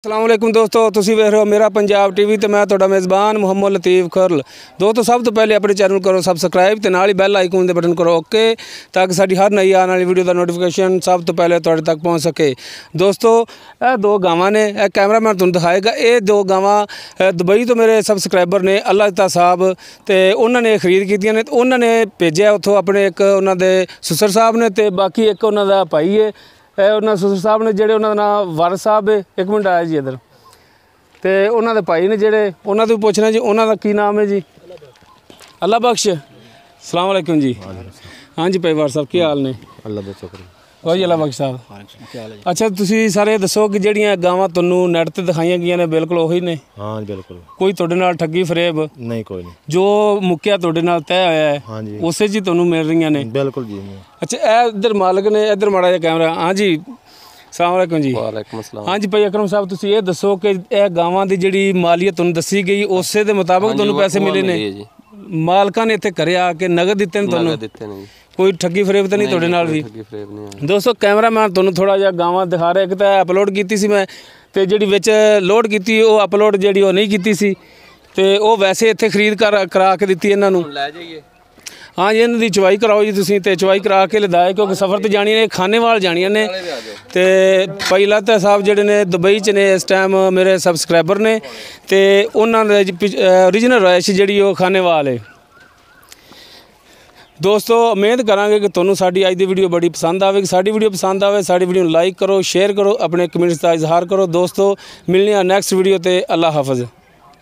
अस्सलाम वालेकुम दोस्तों, तुसी वेख रहे हो मेरा पंजाब टीवी ते मैं तुहाडा मेज़बान मुहम्मद लतीफ़ खरल। दोस्तों सब तो पहले अपने चैनल करो सबसक्राइब ते नाल ही बैल आइकन दे बटन करो ओके, ताकि साडी हर नई आने वाली वीडियो का नोटिफिकेशन सब तो पहले तुहाडे तक पहुँच सके। दोस्तों ये दो गावां ने, कैमरामैन तुहानूं दिखाएगा। ये दो गावां दुबई तो मेरे सबसक्राइबर ने अल्लाह ता साहब ते उन्होंने खरीद कीतियां ने, उन्होंने भेजा उत्थों अपने एक उन्होंने सुसर साहब ने ते बाकी एक उन्होंने भाई है उन्होंने सुसर साहब ने जेडे उन्होंने नाम वारिस साहब है। एक मिनट आया जी इधर, तो उन्होंने भाई ने जेडे उन्होंने भी पूछना जी उन्होंने की नाम है जी? अल्लाह बख्श। अस्सलाम वालेकुम जी। हाँ जी भाई वारिस साहब की हाल ने? अल्लाह दा शुक्र जी। अल्लाह बख्श साहब। अच्छा तुसी सारे दसो कि ਜਿਹੜੀਆਂ ਗਾਵਾਂ ਤੁਹਾਨੂੰ ਨੈਟ ਤੇ ਦਿਖਾਈਆਂ ਗਈਆਂ ਨੇ ਬਿਲਕੁਲ ਉਹੀ ਨੇ? हाँ बिल्कुल, ਕੋਈ ਤੁਹਾਡੇ ਨਾਲ ਠੱਗੀ ਫਰੇਬ नहीं कोई नहीं, ਜੋ ਮੁੱਕਿਆ ਤੁਹਾਡੇ ਨਾਲ ਤੈਅ ਹੋਇਆ ਹੈ हाँ जी ਉਸੇ 'ਚ ਹੀ ਤੁਹਾਨੂੰ ਮਿਲ ਰਹੀਆਂ ਨੇ? बिल्कुल जी। अच्छा ਇਹ ਇੱਧਰ ਮਾਲਕ ਨੇ, ਇੱਧਰ ਮਾੜਾ ਜਿਹਾ ਕੈਮਰਾ। हाँ जी अस्सलाम वालेकुम जी। वालेकुम अस्सलाम। हाँ जी भाई अकरम साहब ਤੁਸੀਂ ਇਹ ਦੱਸੋ ਕਿ ਇਹ ਗਾਵਾਂ ਦੀ ਜਿਹੜੀ ਮਾਲੀਅਤ ਤੁਹਾਨੂੰ ਦੱਸੀ ਗਈ ਉਸੇ ਦੇ ਮੁਤਾਬਕ ਤੁਹਾਨੂੰ ਪੈਸੇ ਮਿਲੇ ਨੇ? ਮਾਲਕਾਂ ਨੇ ਇੱਥੇ ਘਰੇ ਆ ਕੇ ਨਗਦ ਦਿੱਤੇ ਨੇ ਤੁਹਾਨੂੰ? ਦਿੱਤੇ ਨੇ ਜੀ। ਕੋਈ ਠੱਗੀ ਫਰੇਬ ਤਾਂ ਨਹੀਂ ਤੁਹਾਡੇ ਨਾਲ ਵੀ? ਠੱਗੀ ਫਰੇਬ ਨਹੀਂ। ਦੋਸਤੋ ਕੈਮਰਾਮੈਨ ਤੁਹਾਨੂੰ ਥੋੜਾ ਜਿਹਾ ਗਾਵਾਂ ਦਿਖਾ ਰਿਹਾ। ਇੱਕ ਤਾਂ ਅਪਲੋਡ ਕੀਤੀ ਸੀ ਮੈਂ, ਤੇ ਜਿਹੜੀ ਵਿੱਚ ਲੋਡ ਕੀਤੀ ਉਹ ਅਪਲੋਡ ਜਿਹੜੀ ਉਹ ਨਹੀਂ ਕੀਤੀ ਸੀ, ਤੇ ਉਹ ਵੈਸੇ ਇੱਥੇ ਖਰੀਦ ਕਰਾ ਕੇ ਦਿੱਤੀ ਇਹਨਾਂ ਨੂੰ। ਲੈ ਜਾਈਏ। हाँ जी इन्हों की चवाई कराओ जी तुसीं, ते चवाई करा के लदाए क्योंकि सफ़र तो जानिया ने खानेवाल जानिया ने। तो भाई लाता साहब जोड़े ने दुबई च ने इस टाइम मेरे सबसक्राइबर ने, तो उन्होंने ओरिजिनल रहायश जी खानेवाल है। दोस्तों उम्मीद करांगे कि तुहानूं साडी अज दी वीडियो बड़ी पसंद आएगी। साडी वीडियो पसंद आए साडी वीडियो लाइक करो, शेयर करो, अपने कमेंट्स का इजहार करो। दोस्तों मिलने नैक्सट वीडियो ते अल्लाह हाफिज़।